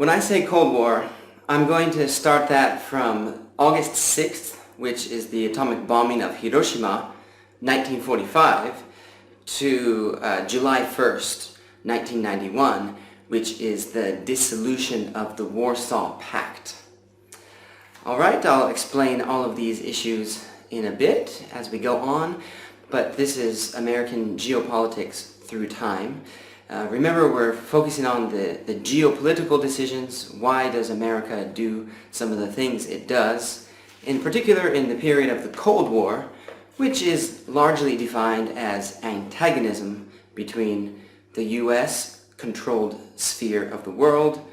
When I say Cold War, I'm going to start that from August 6th, which is the atomic bombing of Hiroshima, 1945, to July 1st, 1991, which is the dissolution of the Warsaw Pact. Alright, I'll explain all of these issues in a bit as we go on, but this is American geopolitics through time. Remember, we're focusing on the geopolitical decisions. Why does America do some of the things it does? In particular, in the period of the Cold War, which is largely defined as antagonism between the US-controlled sphere of the world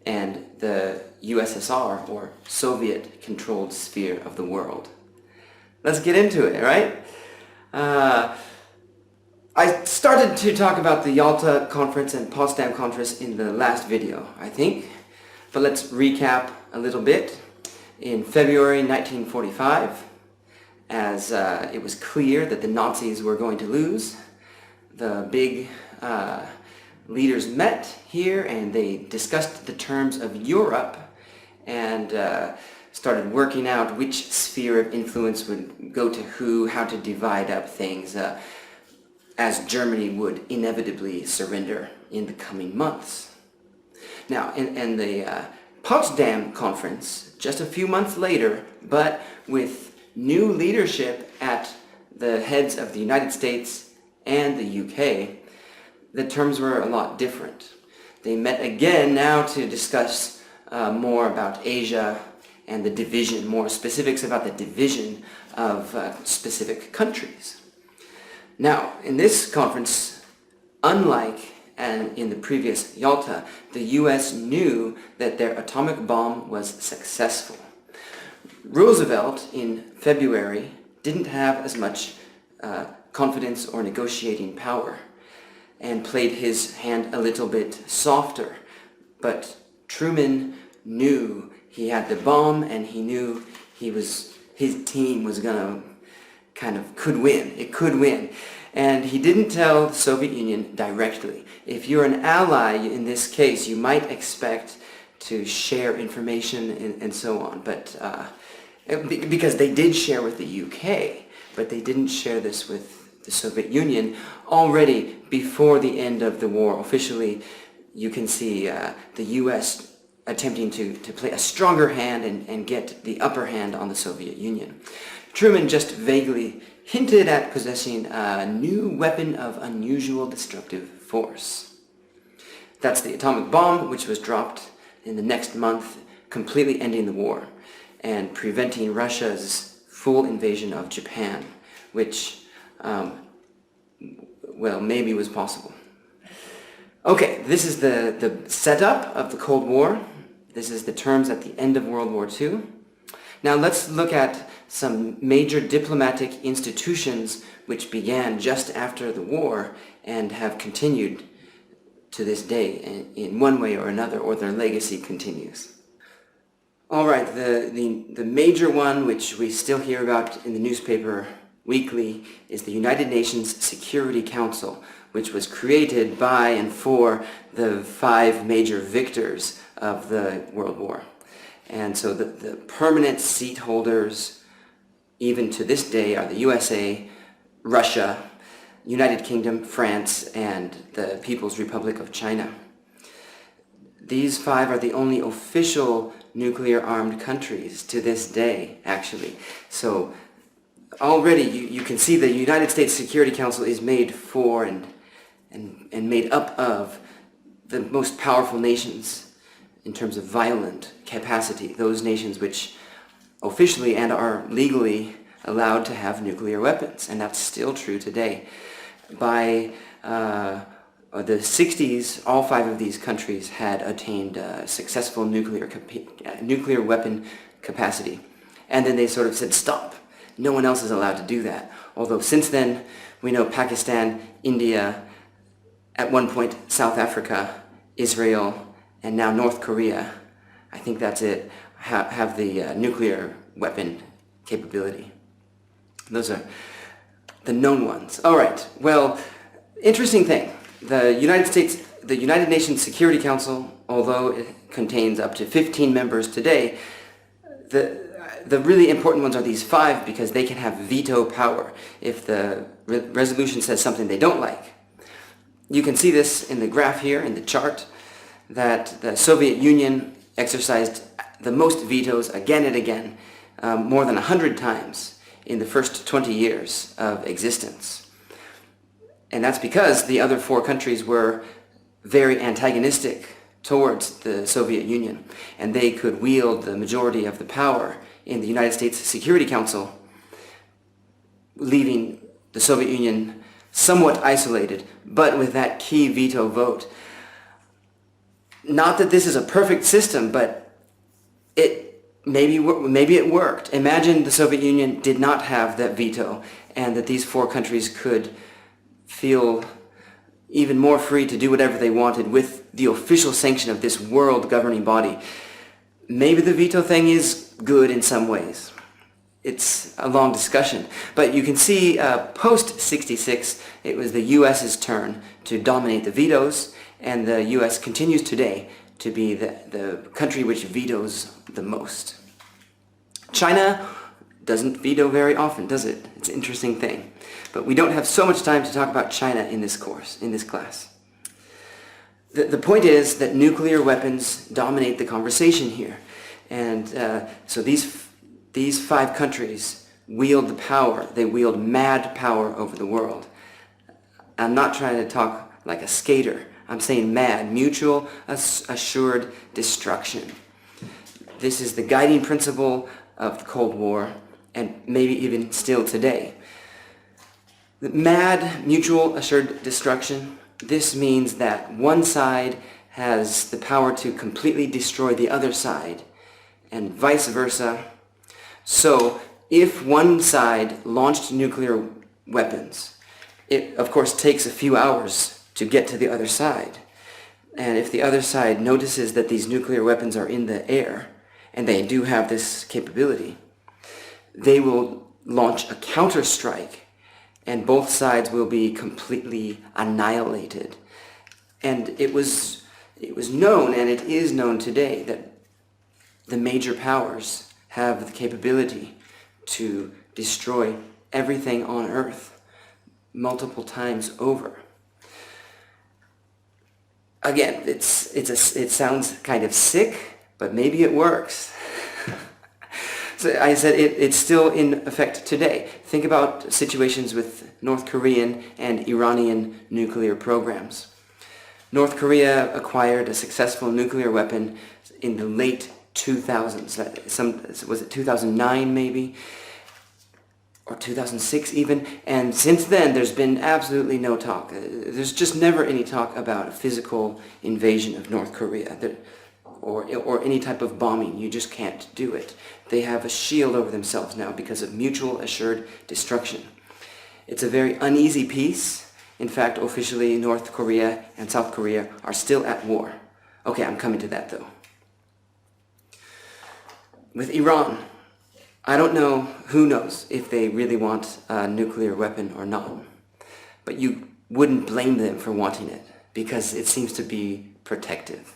and the USSR, or Soviet-controlled sphere of the world. Let's get into it, right? I started to talk about the Yalta Conference and Potsdam Conference in the last video, I think. But let's recap a little bit. In February 1945, as it was clear that the Nazis were going to lose, the big leaders met here and they discussed the terms of Europe and started working out which sphere of influence would go to who, how to divide up things, as Germany would inevitably surrender in the coming months. Now, in the Potsdam Conference, just a few months later, but with new leadership at the heads of the United States and the UK, the terms were a lot different. They met again now to discuss more about Asia and the division, more specifics about the division of specific countries. Now, in this conference, unlike in the previous Yalta, the US knew that their atomic bomb was successful. Roosevelt, in February, didn't have as much confidence or negotiating power and played his hand a little bit softer. But Truman knew he had the bomb and he knew his team was gonna could win. It could win. And he didn't tell the Soviet Union directly. If you're an ally in this case, you might expect to share information and so on. But because they did share with the UK, but they didn't share this with the Soviet Union. Already before the end of the war, officially, you can see the US attempting to play a stronger hand and get the upper hand on the Soviet Union. Truman just vaguely hinted at possessing a new weapon of unusual destructive force. That's the atomic bomb, which was dropped in the next month, completely ending the war and preventing Russia's full invasion of Japan, which, well, maybe was possible. Okay, this is the setup of the Cold War. This is the terms at the end of World War II. Now let's look at some major diplomatic institutions which began just after the war and have continued to this day in one way or another, or their legacy continues. Alright, the major one which we still hear about in the newspaper weekly is the United Nations Security Council, which was created by and for the 5 major victors of the World War. And so the permanent seat holders, even to this day, are the USA, Russia, United Kingdom, France, and the People's Republic of China. These 5 are the only official nuclear-armed countries to this day, actually. So already you can see the United States Security Council is made for and made up of the most powerful nations in terms of violent capacity, those nations which officially and are legally allowed to have nuclear weapons, and that's still true today. By the 60s, all 5 of these countries had attained successful nuclear weapon capacity, and then they sort of said, stop, no one else is allowed to do that. Although since then, we know Pakistan, India, at one point South Africa, Israel, and now North Korea, I think that's it, have the nuclear weapon capability. Those are the known ones. All right, well, interesting thing. The the United Nations Security Council, although it contains up to 15 members today, the really important ones are these 5 because they can have veto power if the resolution says something they don't like. You can see this in the graph here, in the chart, that the Soviet Union exercised the most vetoes again and again, more than 100 times in the first 20 years of existence. And that's because the other 4 countries were very antagonistic towards the Soviet Union, and they could wield the majority of the power in the United States Security Council, leaving the Soviet Union somewhat isolated, but with that key veto vote. Not that this is a perfect system, but maybe it worked. Imagine the Soviet Union did not have that veto, and that these 4 countries could feel even more free to do whatever they wanted with the official sanction of this world governing body. Maybe the veto thing is good in some ways. It's a long discussion. But you can see post-66, it was the US's turn to dominate the vetoes, and the US continues today to be the country which vetoes the most. China doesn't veto very often, does it? It's an interesting thing. But we don't have so much time to talk about China in this course, in this class. The point is that nuclear weapons dominate the conversation here. And so these 5 countries wield the power. They wield mad power over the world. I'm not trying to talk like a skater. I'm saying mad, mutual assured destruction. This is the guiding principle of the Cold War, and maybe even still today. The mad, mutual assured destruction, this means that one side has the power to completely destroy the other side, and vice versa. So, if one side launched nuclear weapons, it of course takes a few hours to get to the other side. And if the other side notices that these nuclear weapons are in the air, and they do have this capability, they will launch a counter-strike, and both sides will be completely annihilated. And it was known, and it is known today, that the major powers have the capability to destroy everything on Earth multiple times over. Again, it sounds kind of sick, but maybe it works. So I said it's still in effect today. Think about situations with North Korean and Iranian nuclear programs. North Korea acquired a successful nuclear weapon in the late 2000s. Was it 2009 maybe? Or 2006 even? And since then there's been absolutely no talk. There's just never any talk about a physical invasion of North Korea. Or any type of bombing. You just can't do it. They have a shield over themselves now because of mutual assured destruction. It's a very uneasy peace. In fact, officially, North Korea and South Korea are still at war. Okay, I'm coming to that though. With Iran, I don't know, who knows if they really want a nuclear weapon or not. But you wouldn't blame them for wanting it because it seems to be protective.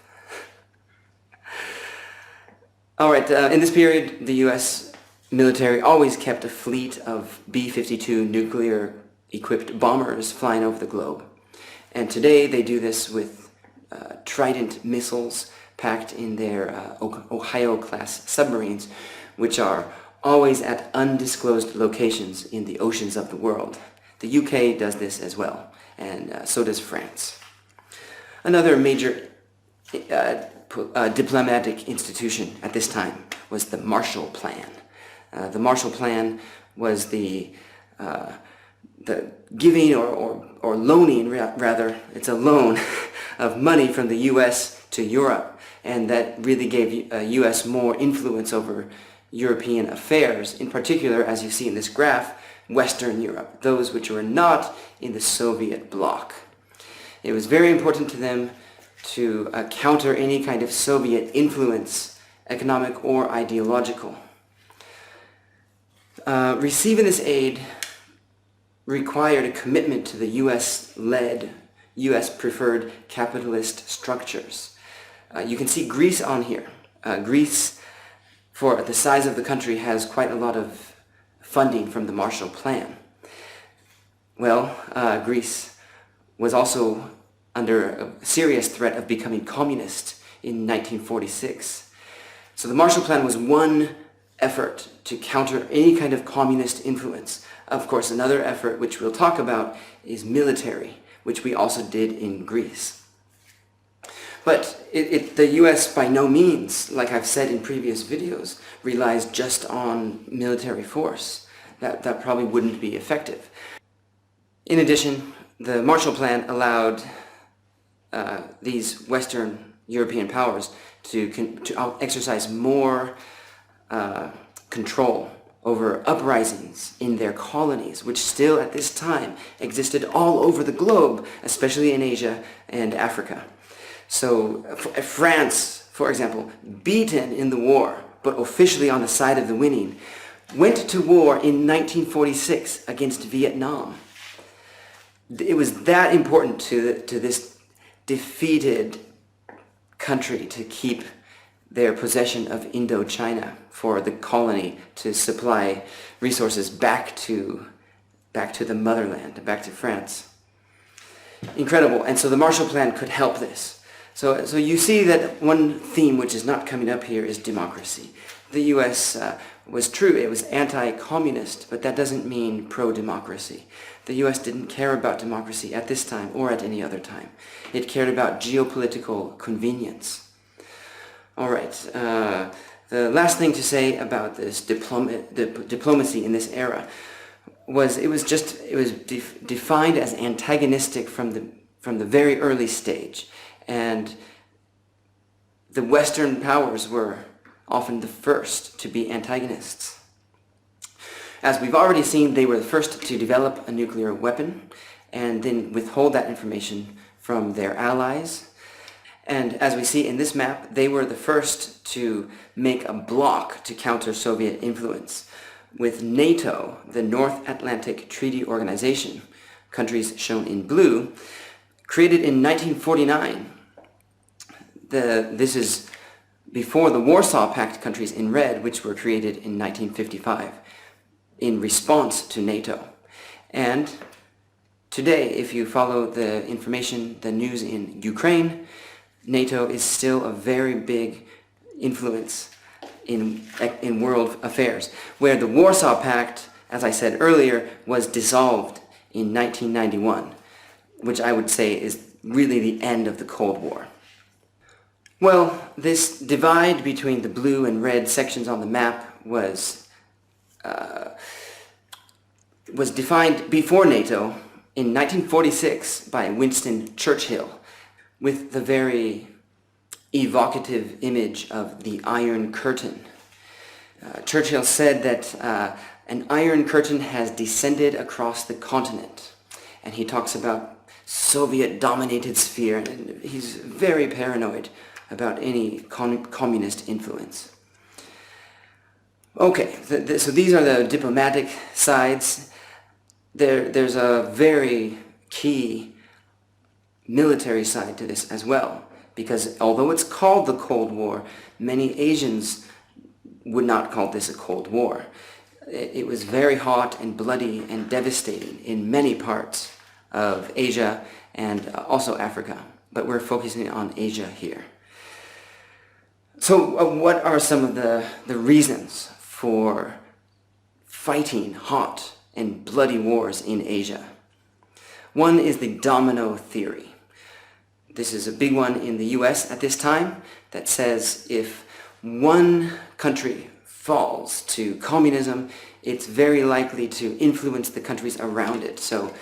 Alright, in this period, the US military always kept a fleet of B-52 nuclear-equipped bombers flying over the globe. And today they do this with Trident missiles packed in their Ohio-class submarines, which are always at undisclosed locations in the oceans of the world. The UK does this as well, and so does France. Another major diplomatic institution at this time was the Marshall Plan. The Marshall Plan was the giving or loaning, rather, it's a loan of money from the US to Europe, and that really gave US more influence over European affairs, in particular, as you see in this graph, Western Europe, those which were not in the Soviet bloc. It was very important to them to counter any kind of Soviet influence, economic or ideological. Receiving this aid required a commitment to the US-led US preferred capitalist structures. You can see Greece on here. Greece, for the size of the country, has quite a lot of funding from the Marshall Plan. Well, Greece was also under a serious threat of becoming communist in 1946. So the Marshall Plan was one effort to counter any kind of communist influence. Of course, another effort, which we'll talk about, is military, which we also did in Greece. But the US by no means, like I've said in previous videos, relies just on military force. That probably wouldn't be effective. In addition, the Marshall Plan allowed these Western European powers to exercise more control over uprisings in their colonies, which still at this time existed all over the globe, especially in Asia and Africa. So France, for example, beaten in the war, but officially on the side of the winning, went to war in 1946 against Vietnam. It was that important to this defeated country to keep their possession of Indochina, for the colony to supply resources back to the motherland, back to France. Incredible. And so the Marshall Plan could help this. So you see that one theme which is not coming up here is democracy. The US was true, it was anti-communist, but that doesn't mean pro-democracy. The US didn't care about democracy at this time or at any other time. It cared about geopolitical convenience. All right, the last thing to say about this diplomacy in this era was it was defined as antagonistic from the very early stage, and the Western powers were often the first to be antagonists. As we've already seen, they were the first to develop a nuclear weapon and then withhold that information from their allies. And as we see in this map, they were the first to make a bloc to counter Soviet influence, with NATO, the North Atlantic Treaty Organization, countries shown in blue, created in 1949. This is before the Warsaw Pact countries in red, which were created in 1955 in response to NATO. And today, if you follow the information, the news in Ukraine, NATO is still a very big influence in world affairs, where the Warsaw Pact, as I said earlier, was dissolved in 1991, which I would say is really the end of the Cold War. Well, this divide between the blue and red sections on the map was defined before NATO in 1946 by Winston Churchill, with the very evocative image of the Iron Curtain. Churchill said that an Iron Curtain has descended across the continent, and he talks about Soviet-dominated sphere, and he's very paranoid about any communist influence. Okay, so these are the diplomatic sides. There's a very key military side to this as well, because although it's called the Cold War, many Asians would not call this a Cold War. It was very hot and bloody and devastating in many parts of Asia and also Africa, but we're focusing on Asia here. So what are some of the reasons for fighting hot and bloody wars in Asia? One is the Domino Theory. This is a big one in the US at this time that says if one country falls to communism, it's very likely to influence the countries around it. So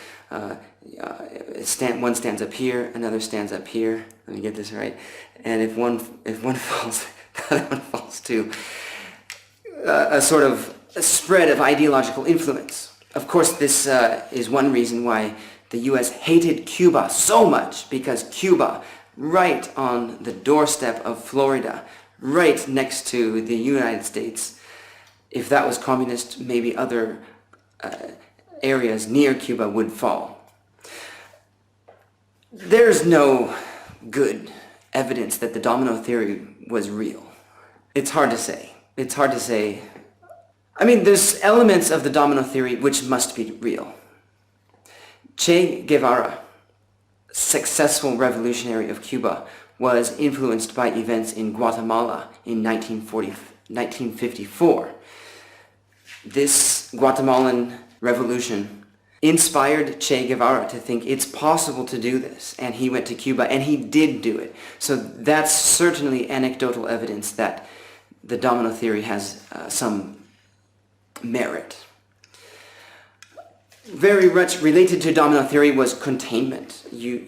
one stands up here, another stands up here. Let me get this right. And if one falls, the other one falls too. A sort of a spread of ideological influence. Of course, this is one reason why the US hated Cuba so much, because Cuba, right on the doorstep of Florida, right next to the United States, if that was communist, maybe other areas near Cuba would fall. There's no good evidence that the domino theory was real. It's hard to say. It's hard to say. I mean, there's elements of the domino theory which must be real. Che Guevara, successful revolutionary of Cuba, was influenced by events in Guatemala in 1954. This Guatemalan revolution inspired Che Guevara to think it's possible to do this, and he went to Cuba and he did do it. So that's certainly anecdotal evidence that the domino theory has some merit. Very much related to domino theory was containment. You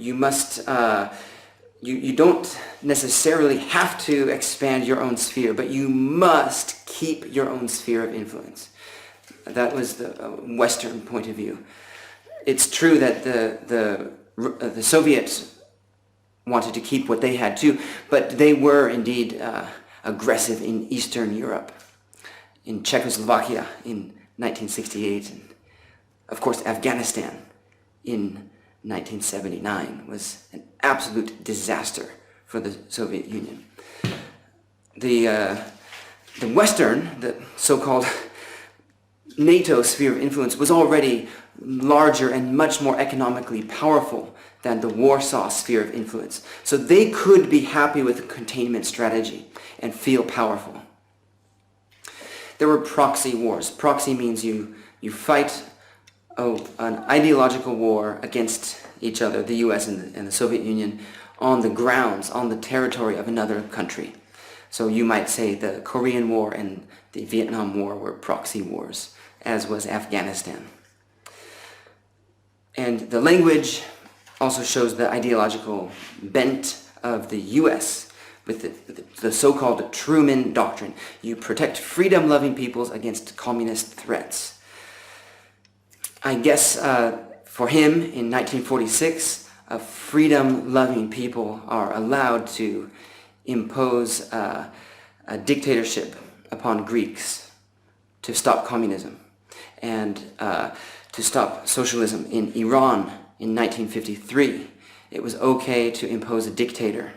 don't necessarily have to expand your own sphere, but you must keep your own sphere of influence. That was the Western point of view. It's true that the Soviets wanted to keep what they had too, but they were indeed aggressive in Eastern Europe, in Czechoslovakia in 1968, and of course Afghanistan in 1979 was an absolute disaster for the Soviet Union. The Western, the so-called NATO sphere of influence, was already larger and much more economically powerful than the Warsaw sphere of influence. So they could be happy with the containment strategy and feel powerful. There were proxy wars. Proxy means you fight an ideological war against each other, the US and the Soviet Union, on the grounds, on the territory of another country. So you might say the Korean War and the Vietnam War were proxy wars, as was Afghanistan. And the language also shows the ideological bent of the US with the so-called Truman doctrine. You protect freedom-loving peoples against communist threats. I guess for him in 1946, freedom-loving people are allowed to impose a dictatorship upon Greeks to stop communism, and to stop socialism in Iran in 1953. It was okay to impose a dictator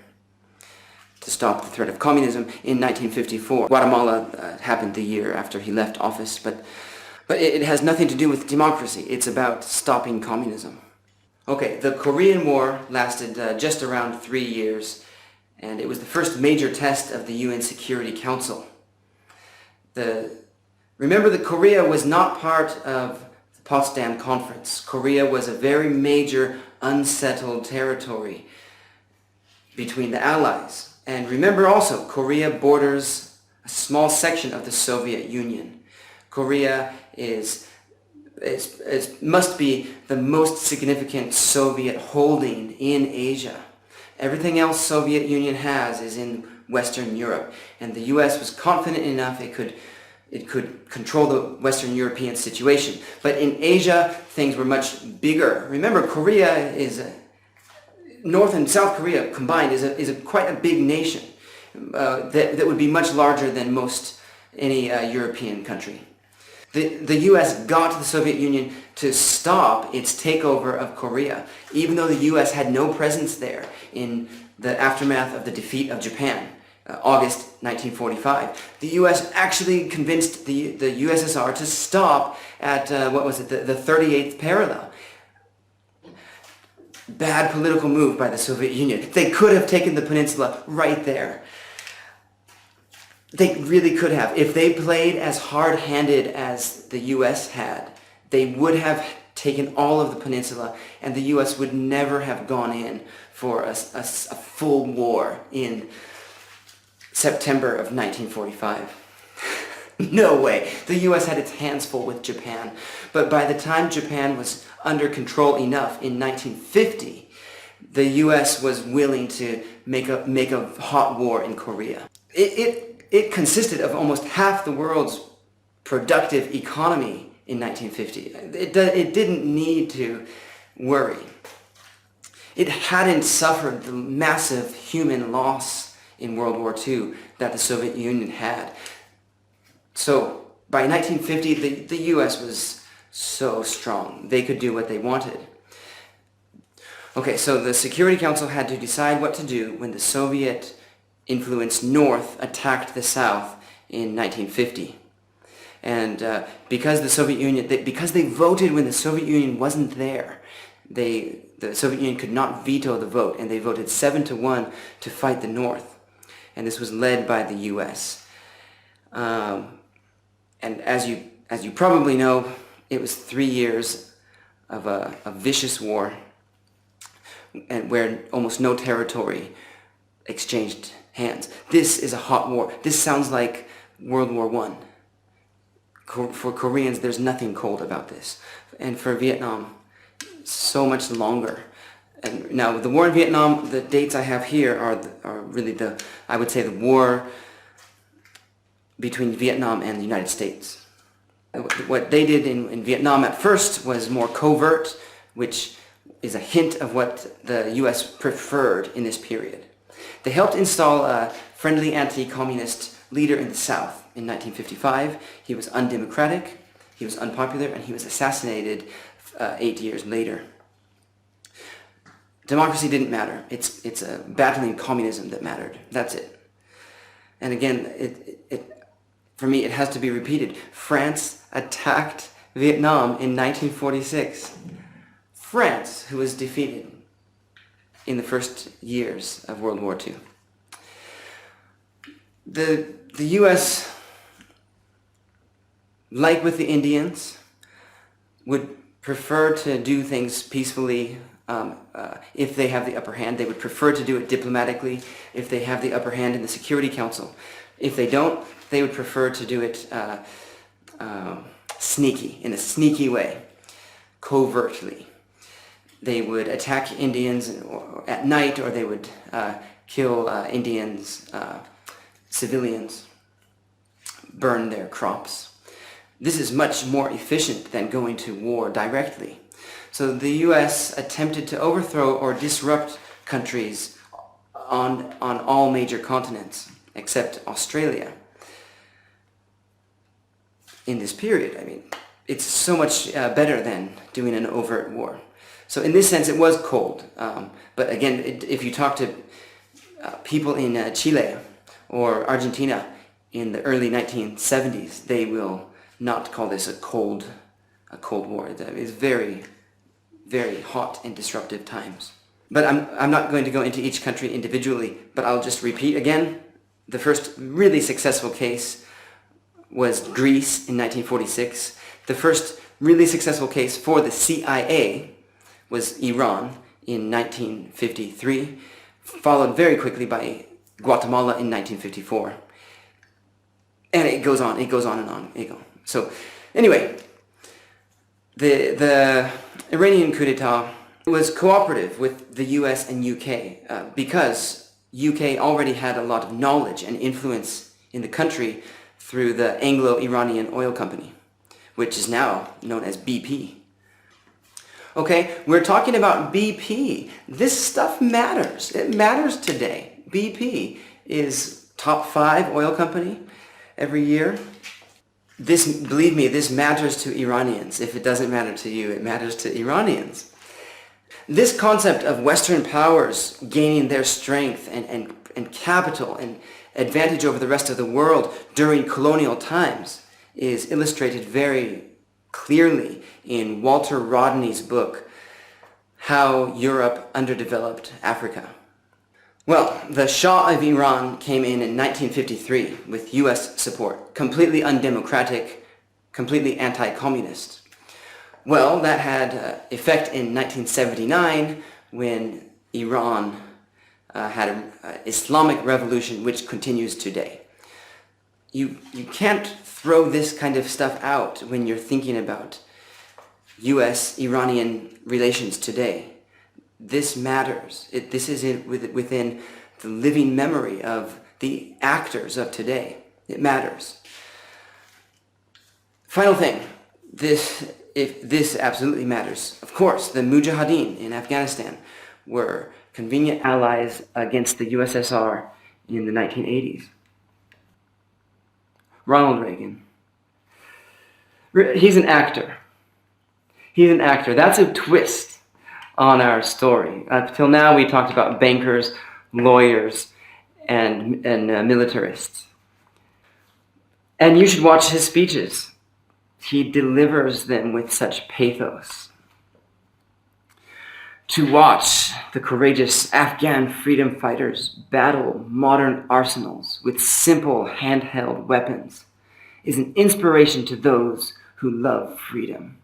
to stop the threat of communism in 1954. Guatemala happened the year after he left office, but it has nothing to do with democracy. It's about stopping communism. Okay, the Korean War lasted just around 3 years, and it was the first major test of the UN Security Council. Remember that Korea was not part of the Potsdam Conference. Korea was a very major unsettled territory between the Allies. And remember also, Korea borders a small section of the Soviet Union. Korea must be the most significant Soviet holding in Asia. Everything else Soviet Union has is in Western Europe, and the US was confident enough it could control the Western European situation. But in Asia, things were much bigger. Remember, Korea is North and South Korea combined is quite a big nation that would be much larger than any European country. The US got the Soviet Union to stop its takeover of Korea, even though the US had no presence there in the aftermath of the defeat of Japan, August 1945. The US actually convinced the USSR to stop at, the 38th parallel. Bad political move by the Soviet Union. They could have taken the peninsula right there. They really could have. If they played as hard-handed as the US had, they would have taken all of the peninsula, and the US would never have gone in for a full war in September of 1945. No way. The US had its hands full with Japan. But by the time Japan was under control enough in 1950, the US was willing to make a hot war in Korea. It consisted of almost half the world's productive economy in 1950. It didn't need to worry. It hadn't suffered the massive human loss in World War II that the Soviet Union had. So by 1950, the US was so strong. They could do what they wanted. Okay, so the Security Council had to decide what to do when the Soviet-influenced North attacked the South in 1950. And because the Soviet Union, because they voted when the Soviet Union wasn't there, the Soviet Union could not veto the vote, and they voted 7-1 to fight the North. And this was led by the U.S. And as you probably know, it was 3 years of a vicious war, and where almost no territory exchanged hands. This is a hot war. This sounds like World War I. For Koreans, there's nothing cold about this. And for Vietnam, so much longer. And now, the war in Vietnam, the dates I have here are really I would say, the war between Vietnam and the United States. What they did in Vietnam at first was more covert, which is a hint of what the U.S. preferred in this period. They helped install a friendly anti-communist leader in the South in 1955. He was undemocratic, he was unpopular, and he was assassinated 8 years later. Democracy didn't matter. It's a battling communism that mattered. That's it. And again, for me, it has to be repeated. France attacked Vietnam in 1946. France, who was defeated in the first years of World War II. The U.S., like with the Indians, would prefer to do things peacefully. If they have the upper hand. They would prefer to do it diplomatically if they have the upper hand in the Security Council. If they don't, they would prefer to do it in a sneaky way, covertly. They would attack Indians at night, or they would kill Indians, civilians, burn their crops. This is much more efficient than going to war directly. So the U.S. attempted to overthrow or disrupt countries on all major continents, except Australia. In this period, I mean, it's so much better than doing an overt war. So in this sense, it was cold. But again, if you talk to people in Chile or Argentina in the early 1970s, they will not call this a cold war. It's very, very hot and disruptive times. But I'm not going to go into each country individually, but I'll just repeat again. The first really successful case was Greece in 1946. The first really successful case for the CIA was Iran in 1953, followed very quickly by Guatemala in 1954. And it goes on and on. So anyway, the Iranian coup d'etat was cooperative with the US and UK because UK already had a lot of knowledge and influence in the country through the Anglo-Iranian Oil Company, which is now known as BP. Okay, we're talking about BP. This stuff matters. It matters today. BP is top 5 oil company every year. Believe me, this matters to Iranians. If it doesn't matter to you, it matters to Iranians. This concept of Western powers gaining their strength and capital and advantage over the rest of the world during colonial times is illustrated very clearly in Walter Rodney's book, How Europe Underdeveloped Africa. Well, the Shah of Iran came in 1953 with US support, completely undemocratic, completely anti-communist. Well, that had effect in 1979 when Iran had an Islamic revolution which continues today. You can't throw this kind of stuff out when you're thinking about US-Iranian relations today. This matters. This is within the living memory of the actors of today. It matters. Final thing, this absolutely matters. Of course, the mujahideen in Afghanistan were convenient allies against the USSR in the 1980s. Ronald Reagan. He's an actor. He's an actor. That's a twist on our story. Up till now, we talked about bankers, lawyers, and militarists. And you should watch his speeches. He delivers them with such pathos. To watch the courageous Afghan freedom fighters battle modern arsenals with simple handheld weapons is an inspiration to those who love freedom.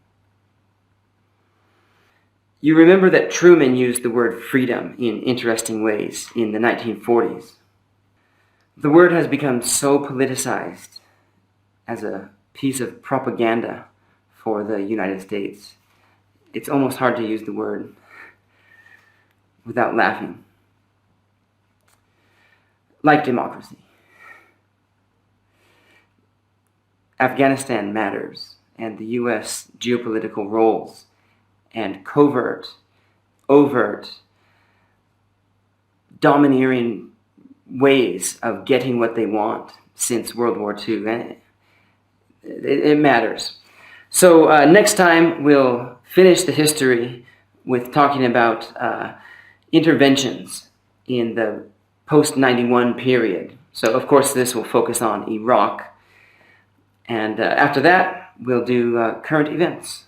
You remember that Truman used the word freedom in interesting ways in the 1940s. The word has become so politicized as a piece of propaganda for the United States. It's almost hard to use the word without laughing. Like democracy. Afghanistan matters, and the US geopolitical roles and covert, overt, domineering ways of getting what they want since World War II. It matters. So next time we'll finish the history with talking about interventions in the post-91 period. So of course this will focus on Iraq. And after that we'll do current events.